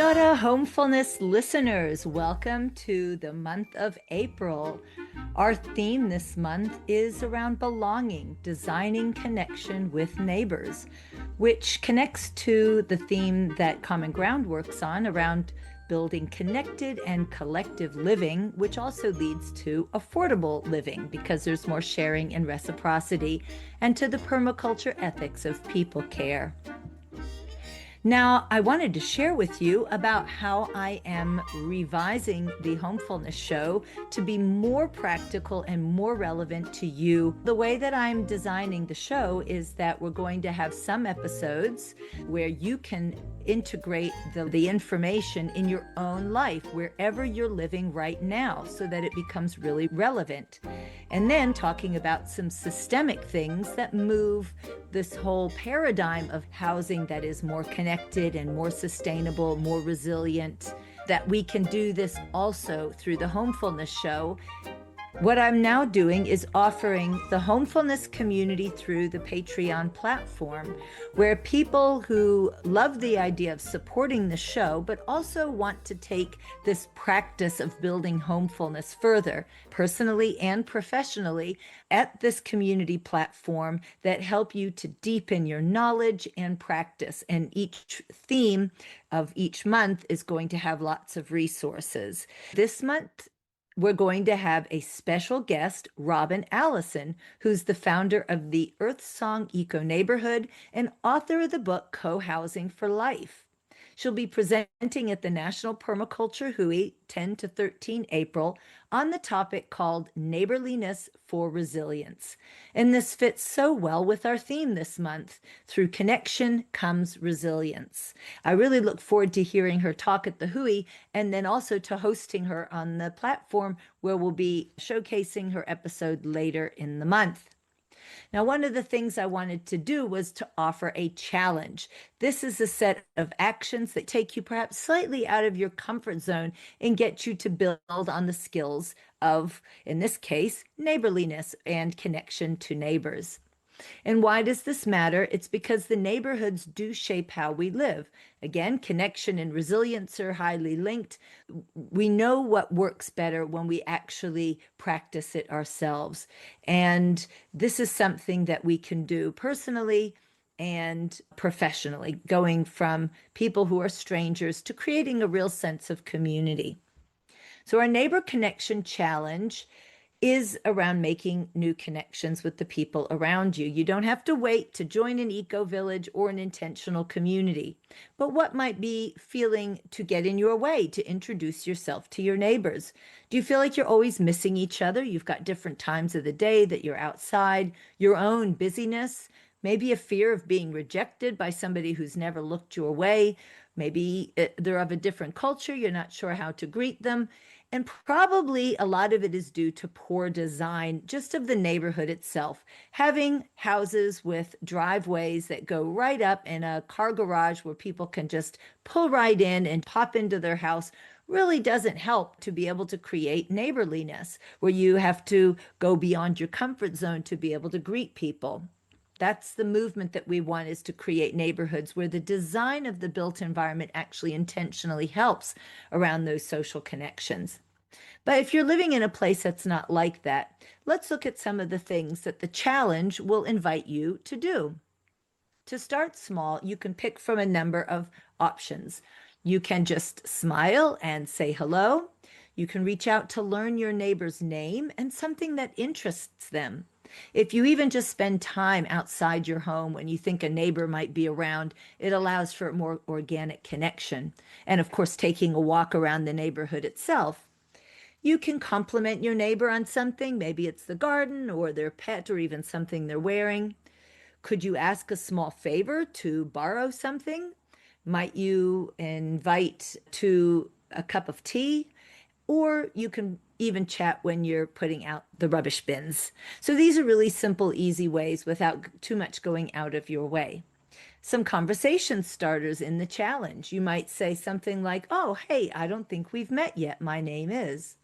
Kia ora, Homefullness listeners. Welcome to the month of April. Our theme this month is around belonging, designing connection with neighbors, which connects to the theme that Common Ground works on around building connected and collective living, which also leads to affordable living because there's more sharing and reciprocity, and to the permaculture ethics of people care. Now, I wanted to share with you about how I am revising the Homefullness show to be more practical and more relevant to you. The way that I'm designing the show is that we're going to have some episodes where you can integrate the information in your own life, wherever you're living right now, so that it becomes really relevant. And then talking about some systemic things that move this whole paradigm of housing that is more connected and more sustainable, more resilient, that we can do this also through the Homefullness show. What I'm now doing is offering the Homefullness community through the Patreon platform, where people who love the idea of supporting the show, but also want to take this practice of building homefullness further, personally and professionally, at this community platform that help you to deepen your knowledge and practice. And each theme of each month is going to have lots of resources. This month, we're going to have a special guest, Robin Allison, who's the founder of the Earth Song Eco Neighborhood and author of the book Co-Housing for Life. She'll be presenting at the National Permaculture Hui 10 to 13 April on the topic called Neighborliness for Resilience. And this fits so well with our theme this month. Through connection comes resilience. I really look forward to hearing her talk at the Hui and then also to hosting her on the platform where we'll be showcasing her episode later in the month. Now, one of the things I wanted to do was to offer a challenge. This is a set of actions that take you perhaps slightly out of your comfort zone and get you to build on the skills of, in this case, neighborliness and connection to neighbors. And why does this matter? It's because the neighborhoods do shape how we live. Again, connection and resilience are highly linked. We know what works better when we actually practice it ourselves. And this is something that we can do personally and professionally, going from people who are strangers to creating a real sense of community. So our Neighbor Connection Challenge is around making new connections with the people around you. You don't have to wait to join an eco-village or an intentional community. But what might be feeling to get in your way to introduce yourself to your neighbors? Do you feel like you're always missing each other? You've got different times of the day that you're outside, your own busyness, maybe a fear of being rejected by somebody who's never looked your way. Maybe they're of a different culture. You're not sure how to greet them. And probably a lot of it is due to poor design just of the neighborhood itself. Having houses with driveways that go right up in a car garage where people can just pull right in and pop into their house really doesn't help to be able to create neighborliness, where you have to go beyond your comfort zone to be able to greet people. That's the movement that we want, is to create neighborhoods where the design of the built environment actually intentionally helps around those social connections. But if you're living in a place that's not like that, let's look at some of the things that the challenge will invite you to do. To start small, you can pick from a number of options. You can just smile and say hello. You can reach out to learn your neighbor's name and something that interests them. If you even just spend time outside your home when you think a neighbor might be around, it allows for a more organic connection. And of course, taking a walk around the neighborhood itself. You can compliment your neighbor on something. Maybe it's the garden or their pet or even something they're wearing. Could you ask a small favor to borrow something? Might you invite to a cup of tea? Or you can even chat when you're putting out the rubbish bins. So these are really simple, easy ways without too much going out of your way. Some conversation starters in the challenge. You might say something like, "Oh, hey, I don't think we've met yet. My name is."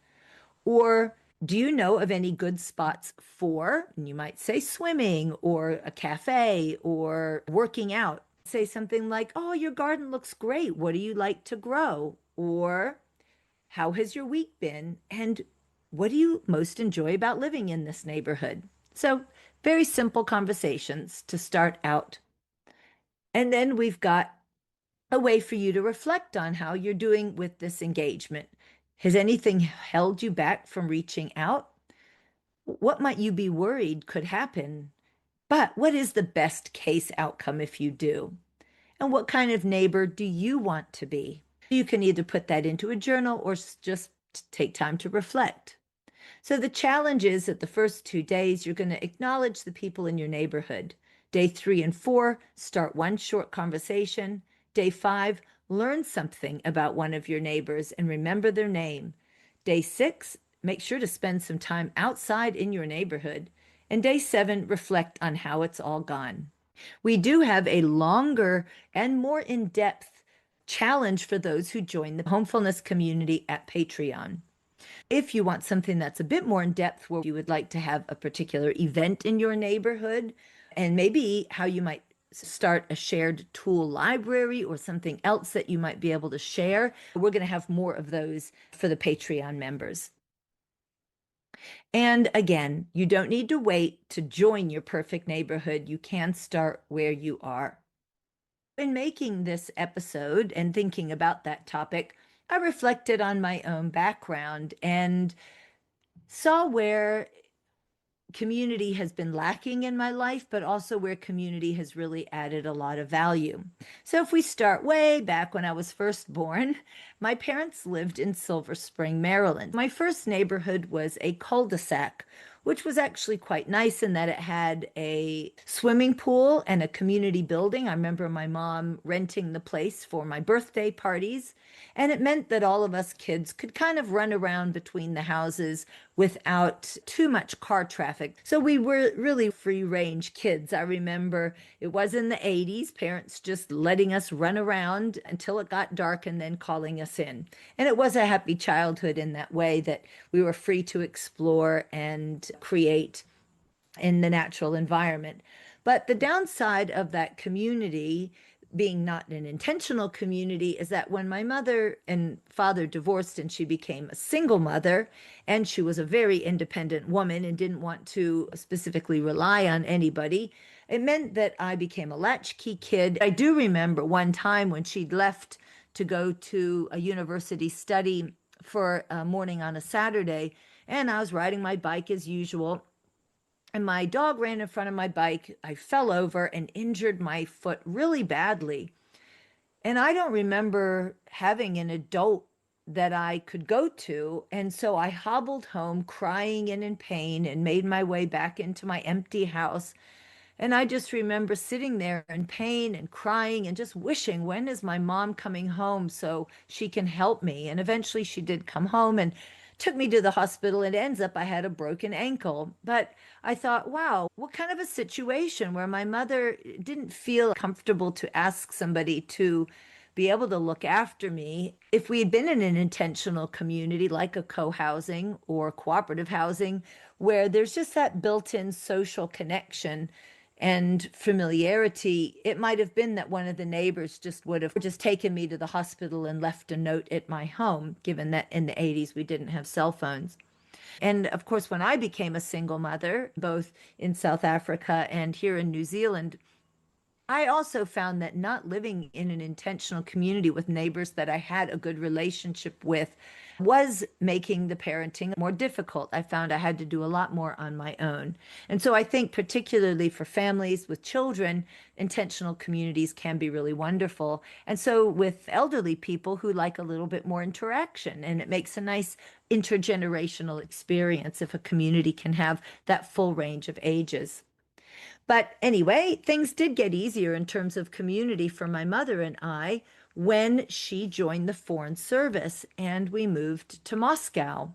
Or, "Do you know of any good spots for," and you might say swimming or a cafe or working out. say something like, "Oh, your garden looks great. What do you like to grow?" Or, "How has your week been? And what do you most enjoy about living in this neighborhood?" So, very simple conversations to start out. And then we've got a way for you to reflect on how you're doing with this engagement. Has anything held you back from reaching out? What might you be worried could happen? But what is the best case outcome if you do? And what kind of neighbor do you want to be? You can either put that into a journal or just take time to reflect. So the challenge is that the first 2 days, you're going to acknowledge the people in your neighborhood. Day 3 and 4, start one short conversation. Day 5, learn something about one of your neighbors and remember their name. Day 6, make sure to spend some time outside in your neighborhood. And day 7, reflect on how it's all gone. We do have a longer and more in-depth challenge for those who join the Homefullness community at Patreon. If you want something that's a bit more in depth, where you would like to have a particular event in your neighborhood, and maybe how you might start a shared tool library or something else that you might be able to share, we're going to have more of those for the Patreon members. And again, you don't need to wait to join your perfect neighborhood. You can start where you are. In making this episode and thinking about that topic, I reflected on my own background and saw where community has been lacking in my life, but also where community has really added a lot of value. So if we start way back when I was first born, my parents lived in Silver Spring, Maryland. My first neighborhood was a cul-de-sac, which was actually quite nice in that it had a swimming pool and a community building. I remember my mom renting the place for my birthday parties, and it meant that all of us kids could kind of run around between the houses without too much car traffic. So we were really free range kids. I remember it was in the 80s, parents just letting us run around until it got dark and then calling us in. And it was a happy childhood in that way, that we were free to explore and create in the natural environment. But the downside of that community being not an intentional community is that when my mother and father divorced and she became a single mother, and she was a very independent woman and didn't want to specifically rely on anybody, it meant that I became a latchkey kid. I do remember one time when she'd left to go to a university study for a morning on a Saturday, and I was riding my bike as usual, and my dog ran in front of my bike. I fell over and injured my foot really badly. And I don't remember having an adult that I could go to. And so I hobbled home crying and in pain and made my way back into my empty house. And I just remember sitting there in pain and crying and just wishing, when is my mom coming home so she can help me? And eventually she did come home and took me to the hospital. And it ends up I had a broken ankle. But I thought, wow, what kind of a situation where my mother didn't feel comfortable to ask somebody to be able to look after me. If we had been in an intentional community like a co-housing or cooperative housing, where there's just that built-in social connection and familiarity, it might have been that one of the neighbors just would have just taken me to the hospital and left a note at my home, given that in the 80s we didn't have cell phones. And of course, when I became a single mother, both in South Africa and here in New Zealand, I also found that not living in an intentional community with neighbors that I had a good relationship with was making the parenting more difficult. I found I had to do a lot more on my own. And so I think, particularly for families with children, intentional communities can be really wonderful. And so with elderly people who like a little bit more interaction, and it makes a nice intergenerational experience if a community can have that full range of ages. But anyway, things did get easier in terms of community for my mother and I when she joined the Foreign Service and we moved to Moscow.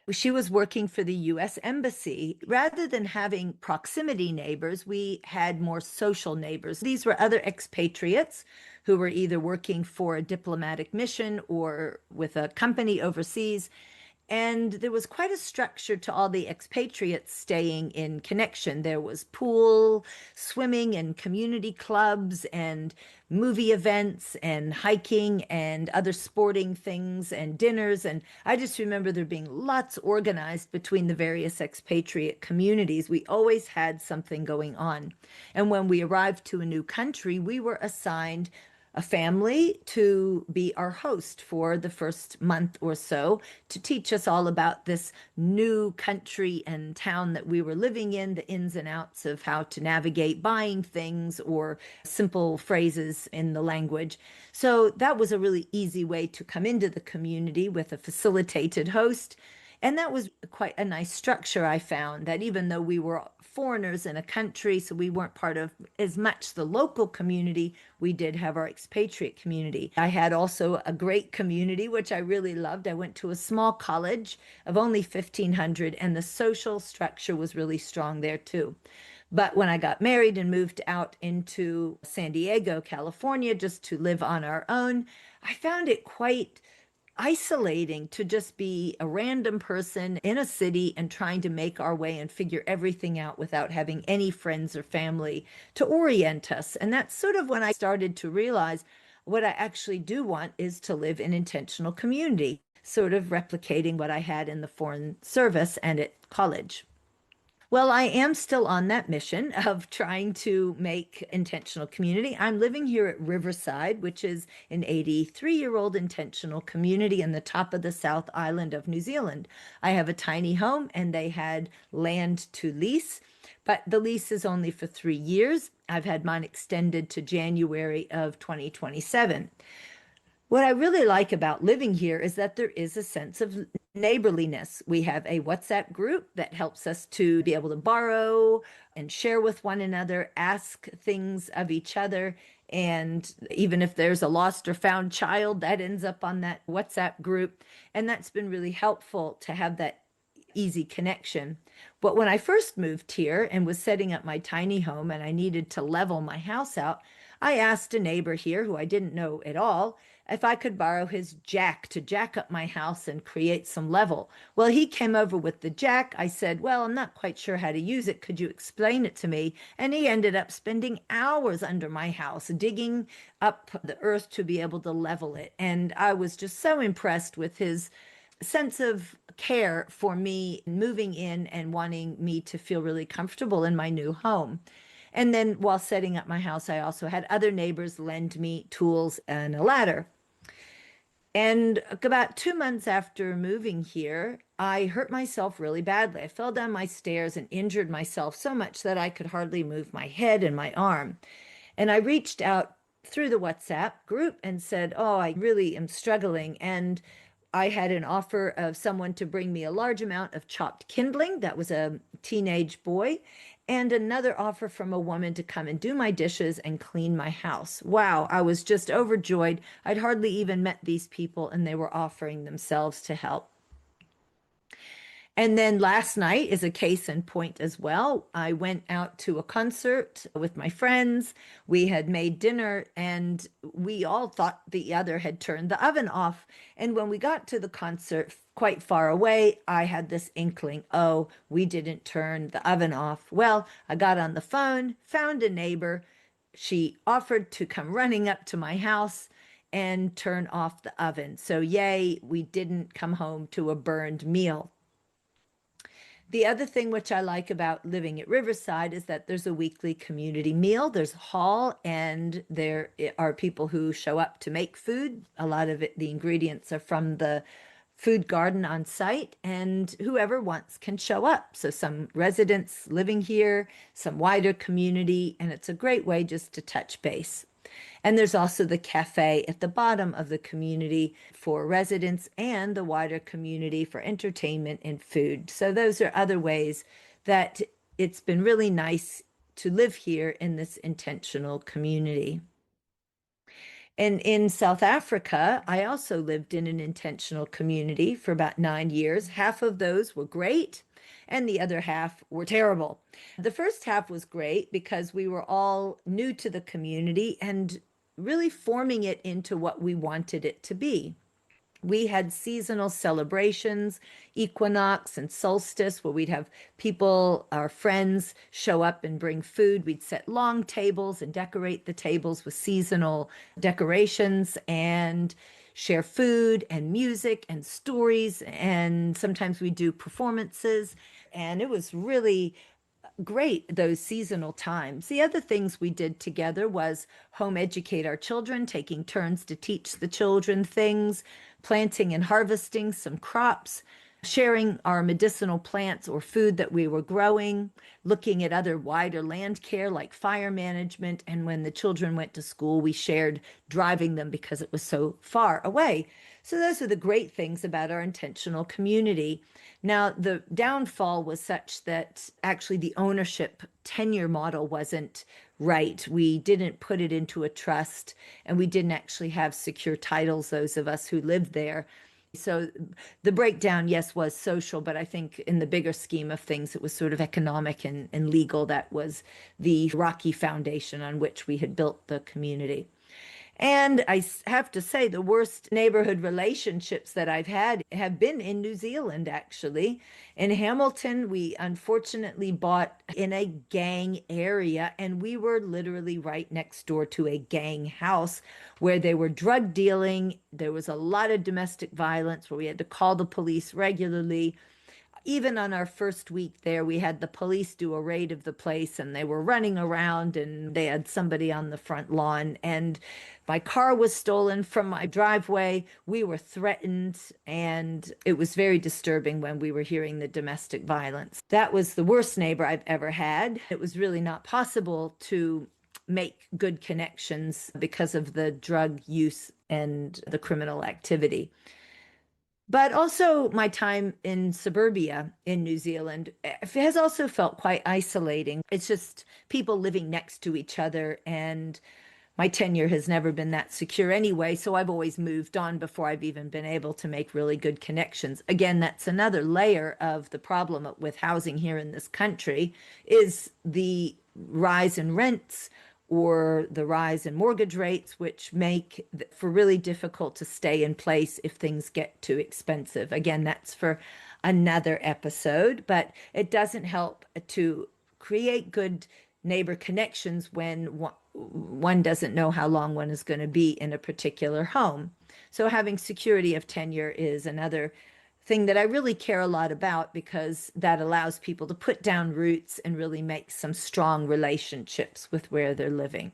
She was working for the US Embassy. Rather than having proximity neighbors, we had more social neighbors. These were other expatriates who were either working for a diplomatic mission or with a company overseas. And there was quite a structure to all the expatriates staying in connection. There was pool, swimming, and community clubs, and movie events, and hiking, and other sporting things, and dinners. And I just remember there being lots organized between the various expatriate communities. We always had something going on. And when we arrived to a new country, we were assigned a family to be our host for the first month or so to teach us all about this new country and town that we were living in, the ins and outs of how to navigate buying things or simple phrases in the language. So that was a really easy way to come into the community with a facilitated host. And that was quite a nice structure, I found, that even though we were foreigners in a country, so we weren't part of as much the local community, we did have our expatriate community. I had also a great community, which I really loved. I went to a small college of only 1,500, and the social structure was really strong there too. But when I got married and moved out into San Diego, California, just to live on our own, I found it quite isolating to just be a random person in a city and trying to make our way and figure everything out without having any friends or family to orient us. And that's sort of when I started to realize what I actually do want is to live in intentional community, sort of replicating what I had in the Foreign Service and at college. Well, I am still on that mission of trying to make intentional community. I'm living here at Riverside, which is an 83-year-old intentional community in the top of the South Island of New Zealand. I have a tiny home and they had land to lease, but the lease is only for 3 years. I've had mine extended to January of 2027. What I really like about living here is that there is a sense of neighborliness. We have a WhatsApp group that helps us to be able to borrow and share with one another, ask things of each other. And even if there's a lost or found child, that ends up on that WhatsApp group. And that's been really helpful to have that easy connection. But when I first moved here and was setting up my tiny home and I needed to level my house out, I asked a neighbor here who I didn't know at all if I could borrow his jack to jack up my house and create some level. Well, he came over with the jack. I said, well, I'm not quite sure how to use it. Could you explain it to me? And he ended up spending hours under my house digging up the earth to be able to level it. And I was just so impressed with his sense of care for me moving in and wanting me to feel really comfortable in my new home. And then while setting up my house, I also had other neighbors lend me tools and a ladder. And about 2 months after moving here, I hurt myself really badly. I fell down my stairs and injured myself so much that I could hardly move my head and my arm. And I reached out through the WhatsApp group and said, oh, I really am struggling. And I had an offer of someone to bring me a large amount of chopped kindling. That was a teenage boy. And another offer from a woman to come and do my dishes and clean my house. Wow, I was just overjoyed. I'd hardly even met these people, and they were offering themselves to help. And then last night is a case in point as well. I went out to a concert with my friends. We had made dinner and we all thought the other had turned the oven off. And when we got to the concert quite far away, I had this inkling, oh, we didn't turn the oven off. Well, I got on the phone, found a neighbor. She offered to come running up to my house and turn off the oven. So yay, we didn't come home to a burned meal. The other thing which I like about living at Riverside is that there's a weekly community meal. There's a hall, and there are people who show up to make food. A lot of it, the ingredients are from the food garden on site, and whoever wants can show up. So some residents living here, some wider community, and it's a great way just to touch base. And there's also the cafe at the bottom of the community for residents and the wider community for entertainment and food. So those are other ways that it's been really nice to live here in this intentional community. And in South Africa, I also lived in an intentional community for about 9 years. Half of those were great, and the other half were terrible. The first half was great because we were all new to the community and really forming it into what we wanted it to be. We had seasonal celebrations, equinox and solstice, where we'd have people, our friends, show up and bring food. We'd set long tables and decorate the tables with seasonal decorations and share food and music and stories. And sometimes we do performances. And it was really great, those seasonal times. The other things we did together was home educate our children, taking turns to teach the children things, planting and harvesting some crops, sharing our medicinal plants or food that we were growing, looking at other wider land care like fire management. And when the children went to school, we shared driving them because it was so far away. So those are the great things about our intentional community. Now, the downfall was such that actually the ownership tenure model wasn't right. We didn't put it into a trust, and we didn't actually have secure titles, those of us who lived there. So the breakdown, yes, was social, but I think in the bigger scheme of things, it was sort of economic and legal. That was the rocky foundation on which we had built the community. And I have to say, the worst neighborhood relationships that I've had have been in New Zealand, actually. In Hamilton, we unfortunately bought in a gang area, and we were literally right next door to a gang house where they were drug dealing. There was a lot of domestic violence where we had to call the police regularly. Even on our first week there, we had the police do a raid of the place, and they were running around, and they had somebody on the front lawn, and my car was stolen from my driveway. We were threatened, and it was very disturbing when we were hearing the domestic violence. That was the worst neighbor I've ever had. It was really not possible to make good connections because of the drug use and the criminal activity. But also, my time in suburbia in New Zealand has also felt quite isolating. It's just people living next to each other, and my tenure has never been that secure anyway. So I've always moved on before I've even been able to make really good connections. Again, that's another layer of the problem with housing here in this country is the rise in rents or the rise in mortgage rates, which make for really difficult to stay in place if things get too expensive. Again, that's for another episode, but it doesn't help to create good neighbor connections when one doesn't know how long one is going to be in a particular home. So having security of tenure is another thing that I really care a lot about, because that allows people to put down roots and really make some strong relationships with where they're living.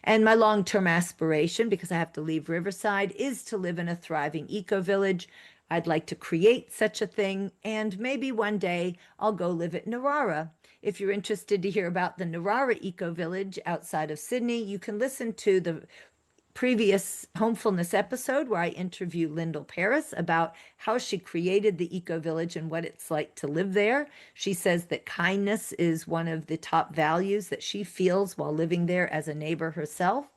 And my long-term aspiration, because I have to leave Riverside, is to live in a thriving eco-village. I'd like to create such a thing, and maybe one day I'll go live at Narara. If you're interested to hear about the Narara eco-village outside of Sydney, you can listen to the previous Homefullness episode where I interview Lyndall Paris about how she created the eco-village and what it's like to live there. She says that kindness is one of the top values that she feels while living there as a neighbor herself.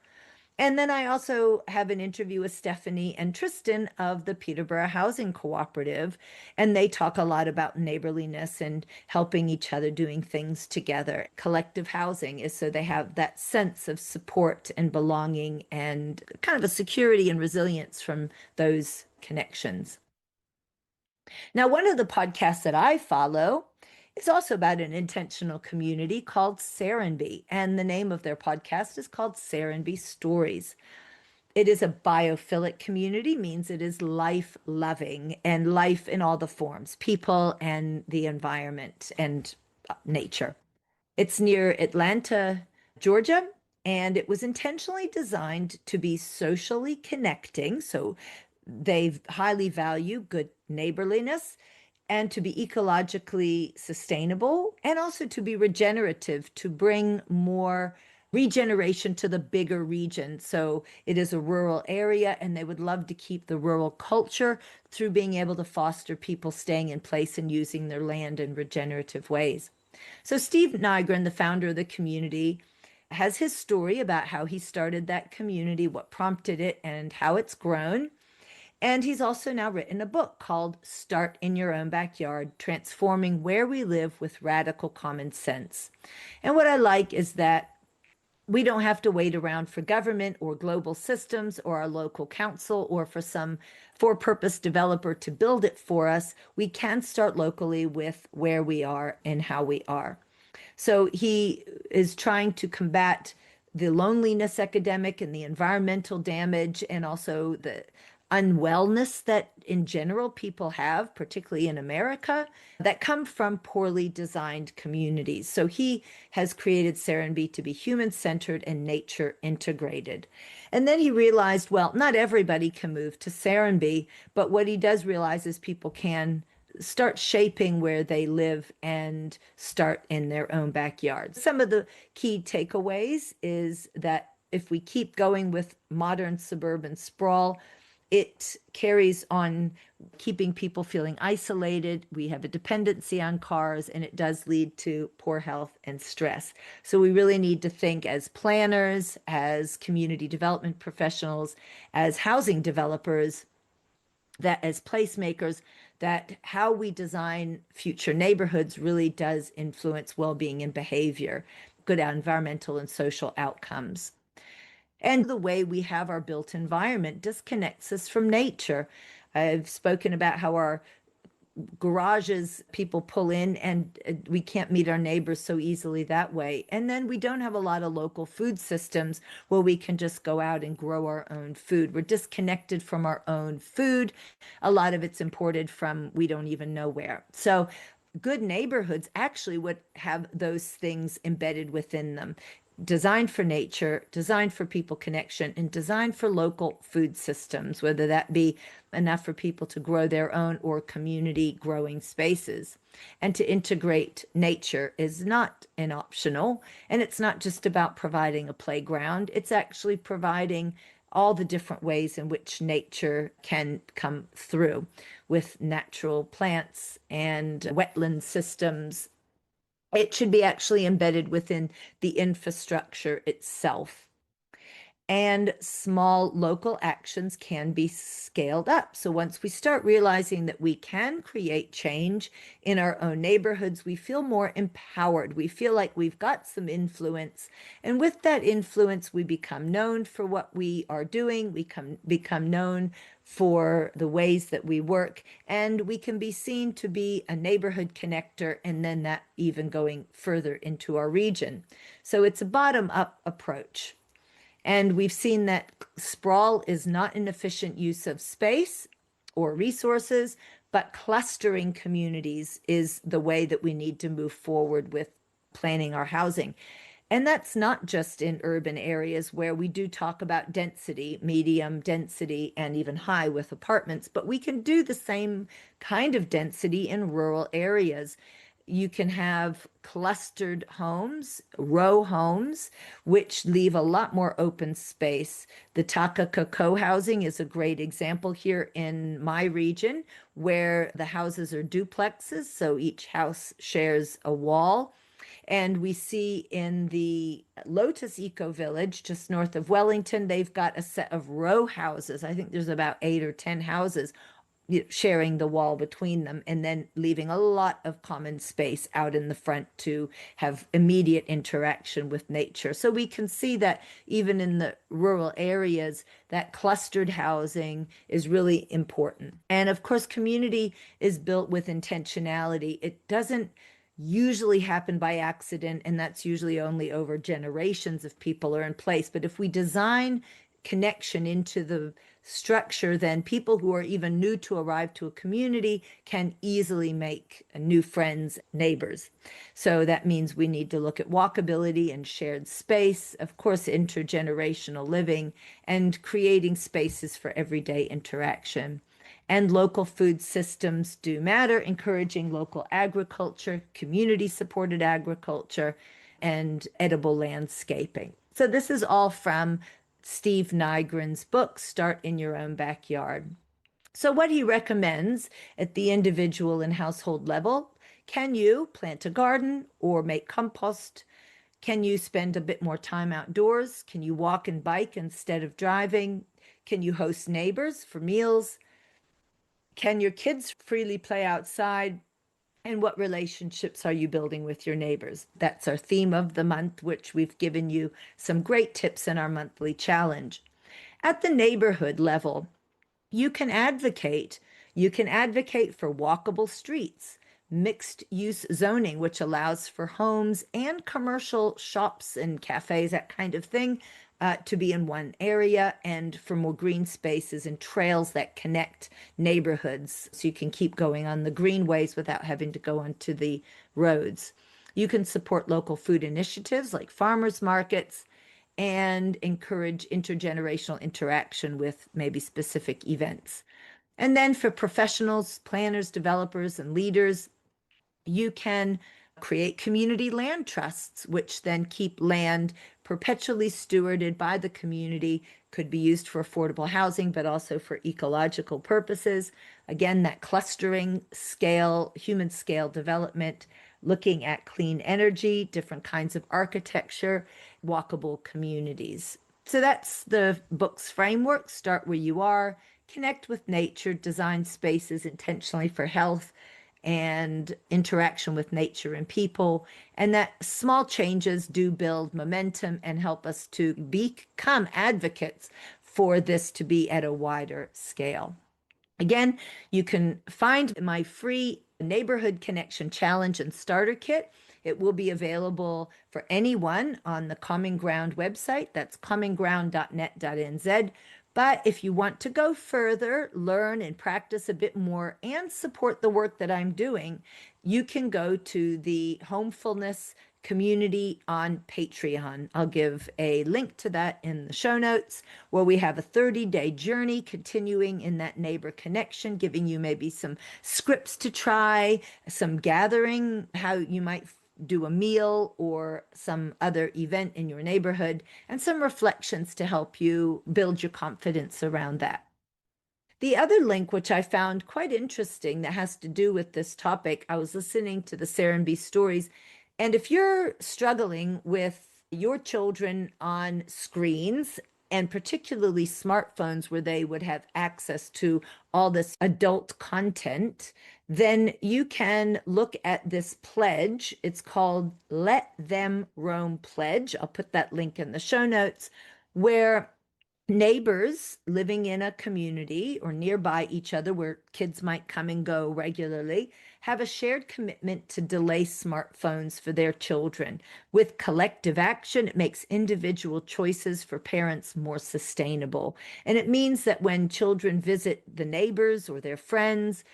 And then I also have an interview with Stephanie and Tristan of the Peterborough Housing Cooperative, and they talk a lot about neighborliness and helping each other, doing things together. Collective housing is so they have that sense of support and belonging and kind of a security and resilience from those connections. Now, one of the podcasts that I follow is also about an intentional community called Serenbe, and the name of their podcast is called Serenbe Stories. It is a biophilic community, means it is life-loving and life in all the forms, people and the environment and nature. It's near Atlanta, Georgia, and it was intentionally designed to be socially connecting. So they highly value good neighborliness and to be ecologically sustainable and also to be regenerative, to bring more regeneration to the bigger region. So it is a rural area, and they would love to keep the rural culture through being able to foster people staying in place and using their land in regenerative ways. So Steve Nygren, the founder of the community, has his story about how he started that community, what prompted it, and how it's grown. And he's also now written a book called Start in Your Own Backyard, Transforming Where We Live with Radical Common Sense. And what I like is that We don't have to wait around for government or global systems or our local council or for some for-purpose developer to build it for us. We can start locally with where we are and how we are. So he is trying to combat the loneliness epidemic and the environmental damage and also the unwellness that in general people have, particularly in America, that come from poorly designed communities. So he has created Serenbe to be human-centered and nature integrated. And then he realized, well, not everybody can move to Serenbe, but what he does realize is people can start shaping where they live and start in their own backyards. Some of the key takeaways is that if we keep going with modern suburban sprawl, it carries on keeping people feeling isolated. We have a dependency on cars, and it does lead to poor health and stress. So we really need to think as planners, as community development professionals, as housing developers, that as placemakers, that how we design future neighborhoods really does influence well-being and behavior, good environmental and social outcomes. And the way we have our built environment disconnects us from nature. I've spoken about how our garages people pull in and we can't meet our neighbors so easily that way. And then we don't have a lot of local food systems where we can just go out and grow our own food. We're disconnected from our own food. A lot of it's imported from we don't even know where. So good neighborhoods actually would have those things embedded within them. Designed for nature, designed for people connection, and designed for local food systems, whether that be enough for people to grow their own or community growing spaces. And to integrate nature is not an optional, and it's not just about providing a playground, it's actually providing all the different ways in which nature can come through with natural plants and wetland systems. It should be actually embedded within the infrastructure itself. And small local actions can be scaled up. So once we start realizing that we can create change in our own neighborhoods, we feel more empowered. We feel like we've got some influence. And with that influence, we become known for what we are doing. We become known for the ways that we work, and we can be seen to be a neighborhood connector, and then that even going further into our region. So it's a bottom-up approach. And we've seen that sprawl is not an efficient use of space or resources, but clustering communities is the way that we need to move forward with planning our housing. And that's not just in urban areas where we do talk about density, medium density, and even high with apartments, but we can do the same kind of density in rural areas. You can have clustered homes, row homes, which leave a lot more open space. The Takaka co-housing is a great example here in my region, where the houses are duplexes, so each house shares a wall. And we see in the Lotus Eco Village, just north of Wellington, they've got a set of row houses. I think there's about 8 or 10 houses sharing the wall between them, and then leaving a lot of common space out in the front to have immediate interaction with nature. So we can see that even in the rural areas, that clustered housing is really important. And of course, community is built with intentionality. It doesn't usually happen by accident, and that's usually only over generations of people are in place. But if we design connection into the structure, then people who are even new to arrive to a community can easily make new friends, neighbors. So that means we need to look at walkability and shared space, of course, intergenerational living, and creating spaces for everyday interaction. And local food systems do matter, encouraging local agriculture, community-supported agriculture, and edible landscaping. So this is all from Steve Nygren's book, Start in Your Own Backyard. So what he recommends at the individual and household level: can you plant a garden or make compost? Can you spend a bit more time outdoors? Can you walk and bike instead of driving? Can you host neighbors for meals? Can your kids freely play outside? And what relationships are you building with your neighbors? That's our theme of the month, which we've given you some great tips in our monthly challenge. At the neighborhood level, you can advocate. You can advocate for walkable streets, mixed use zoning, which allows for homes and commercial shops and cafes, that kind of thing, to be in one area, and for more green spaces and trails that connect neighborhoods so you can keep going on the greenways without having to go onto the roads. You can support local food initiatives like farmers markets and encourage intergenerational interaction with maybe specific events. And then for professionals, planners, developers, and leaders, you can create community land trusts, which then keep land perpetually stewarded by the community, could be used for affordable housing, but also for ecological purposes. Again, that clustering scale, human scale development, looking at clean energy, different kinds of architecture, walkable communities. So that's the book's framework. Start where you are, connect with nature, design spaces intentionally for health and interaction with nature and people, and that small changes do build momentum and help us to become advocates for this to be at a wider scale. Again, you can find my free Neighborhood Connection Challenge and Starter Kit. It will be available for anyone on the Common Ground website. That's commonground.net.nz. But if you want to go further, learn and practice a bit more, and support the work that I'm doing, you can go to the Homefullness community on Patreon. I'll give a link to that in the show notes, where we have a 30-day journey continuing in that neighbor connection, giving you maybe some scripts to try, some gathering, how you might do a meal or some other event in your neighborhood, and some reflections to help you build your confidence around that. The other link, which I found quite interesting, that has to do with this topic, I was listening to the Serenbe stories, and if you're struggling with your children on screens, and particularly smartphones where they would have access to all this adult content, then you can look at this pledge. It's called Let Them Roam Pledge. I'll put that link in the show notes, where neighbors living in a community or nearby each other where kids might come and go regularly have a shared commitment to delay smartphones for their children. With collective action, it makes individual choices for parents more sustainable. And it means that when children visit the neighbors or their friends,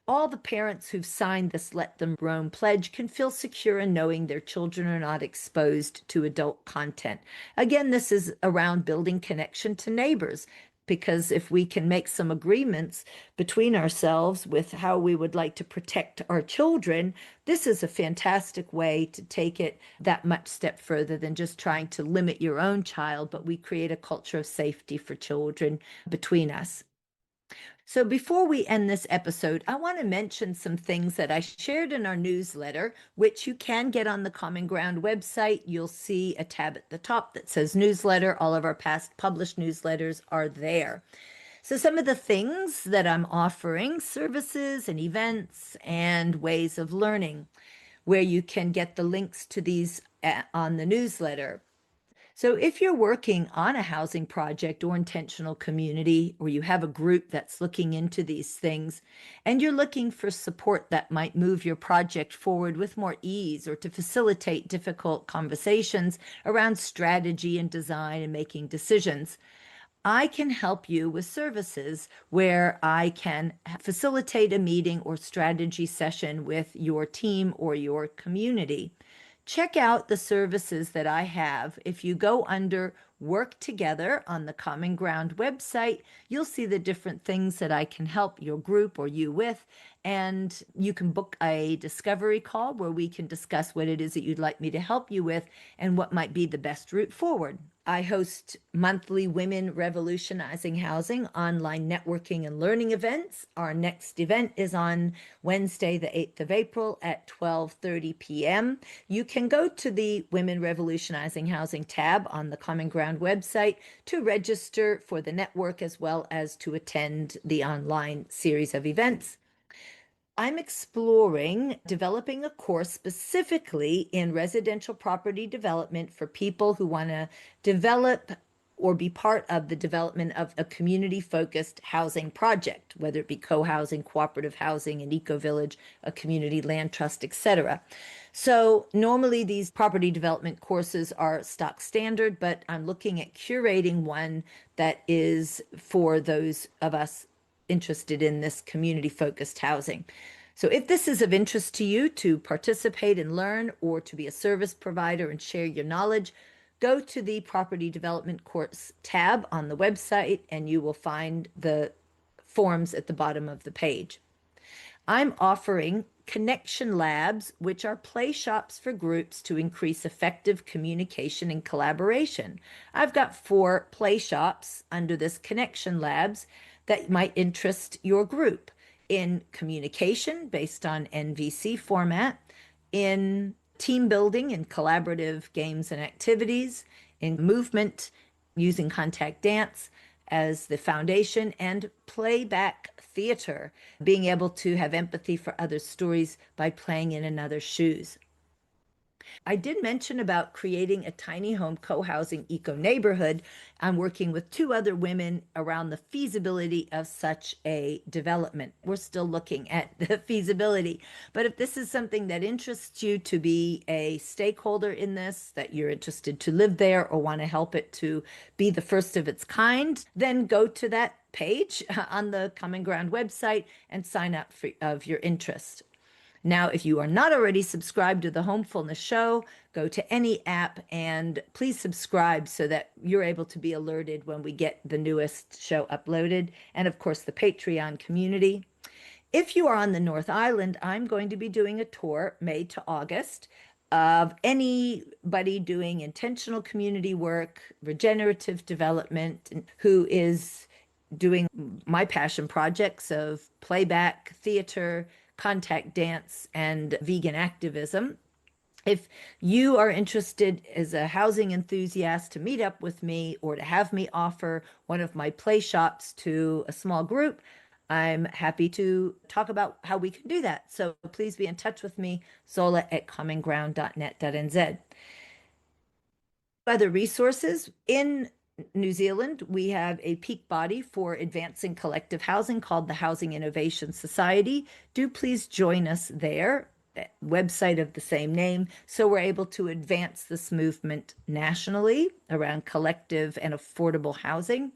all the parents who've signed this Let Them Roam pledge can feel secure in knowing their children are not exposed to adult content. Again, this is around building connection to neighbors, because if we can make some agreements between ourselves with how we would like to protect our children, this is a fantastic way to take it that much step further than just trying to limit your own child, but we create a culture of safety for children between us. So before we end this episode, I want to mention some things that I shared in our newsletter, which you can get on the Common Ground website. You'll see a tab at the top that says newsletter. All of our past published newsletters are there. So some of the things that I'm offering, services and events and ways of learning, where you can get the links to these on the newsletter. So if you're working on a housing project or intentional community, or you have a group that's looking into these things, and you're looking for support that might move your project forward with more ease, or to facilitate difficult conversations around strategy and design and making decisions, I can help you with services where I can facilitate a meeting or strategy session with your team or your community. Check out the services that I have. If you go under Work Together on the Common Ground website, you'll see the different things that I can help your group or you with. And you can book a discovery call where we can discuss what it is that you'd like me to help you with and what might be the best route forward. I host monthly Women Revolutionizing Housing online networking and learning events. Our next event is on Wednesday, the 8th of April at 12:30 p.m. You can go to the Women Revolutionizing Housing tab on the Common Ground website to register for the network, as well as to attend the online series of events. I'm exploring developing a course specifically in residential property development for people who want to develop or be part of the development of a community-focused housing project, whether it be co-housing, cooperative housing, an eco-village, a community land trust, etc. So normally these property development courses are stock standard, but I'm looking at curating one that is for those of us interested in this community-focused housing. So if this is of interest to you to participate and learn or to be a service provider and share your knowledge, go to the Property Development Course tab on the website and you will find the forms at the bottom of the page. I'm offering connection labs, which are play shops for groups to increase effective communication and collaboration. I've got 4 play shops under this connection labs that might interest your group in communication based on NVC format, in team building and collaborative games and activities, in movement using contact dance as the foundation, and playback theater, being able to have empathy for other stories by playing in another's shoes. I did mention about creating a tiny home co-housing eco neighborhood. I'm working with 2 other women around the feasibility of such a development. We're still looking at the feasibility, but if this is something that interests you to be a stakeholder in this, that you're interested to live there or want to help it to be the first of its kind, then go to that page on the Common Ground website and sign up of your interest. Now, if you are not already subscribed to the Homefullness show, go to any app and please subscribe so that you're able to be alerted when we get the newest show uploaded. And of course, the Patreon community. If you are on the North Island, I'm going to be doing a tour May to August of anybody doing intentional community work, regenerative development, who is doing my passion projects of playback theater, contact dance, and vegan activism. If you are interested as a housing enthusiast to meet up with me or to have me offer one of my play shops to a small group, I'm happy to talk about how we can do that. So please be in touch with me, zola@commonground.net.nz. Other resources in New Zealand, we have a peak body for advancing collective housing called the Housing Innovation Society. Do please join us there, website of the same name, so we're able to advance this movement nationally around collective and affordable housing.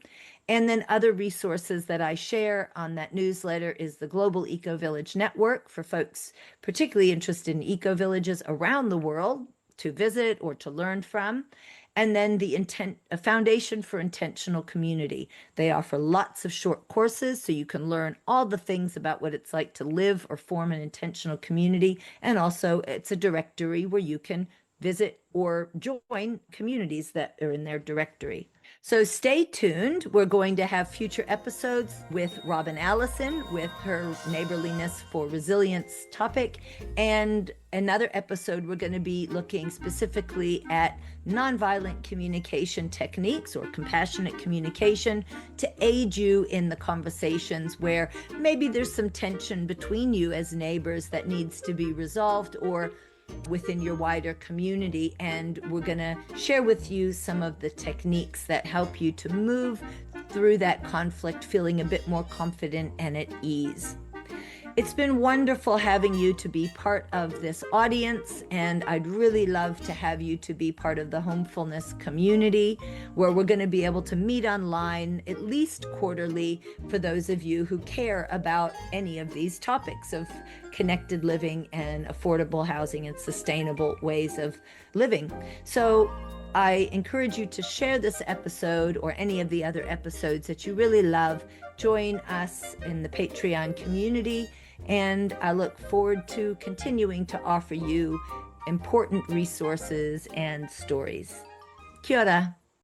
And then other resources that I share on that newsletter is the Global Eco Village Network for folks particularly interested in eco villages around the world to visit or to learn from. And then a Foundation for Intentional Community. They offer lots of short courses so you can learn all the things about what it's like to live or form an intentional community. And also it's a directory where you can visit or join communities that are in their directory. So stay tuned. We're going to have future episodes with Robin Allison with her Neighborliness for Resilience topic. And another episode, we're going to be looking specifically at nonviolent communication techniques or compassionate communication to aid you in the conversations where maybe there's some tension between you as neighbors that needs to be resolved or within your wider community. And we're going to share with you some of the techniques that help you to move through that conflict feeling a bit more confident and at ease. It's been wonderful having you to be part of this audience, and I'd really love to have you to be part of the Homefullness community, where we're going to be able to meet online at least quarterly for those of you who care about any of these topics of connected living and affordable housing and sustainable ways of living. So I encourage you to share this episode or any of the other episodes that you really love. Join us in the Patreon community, and I look forward to continuing to offer you important resources and stories. Kia ora.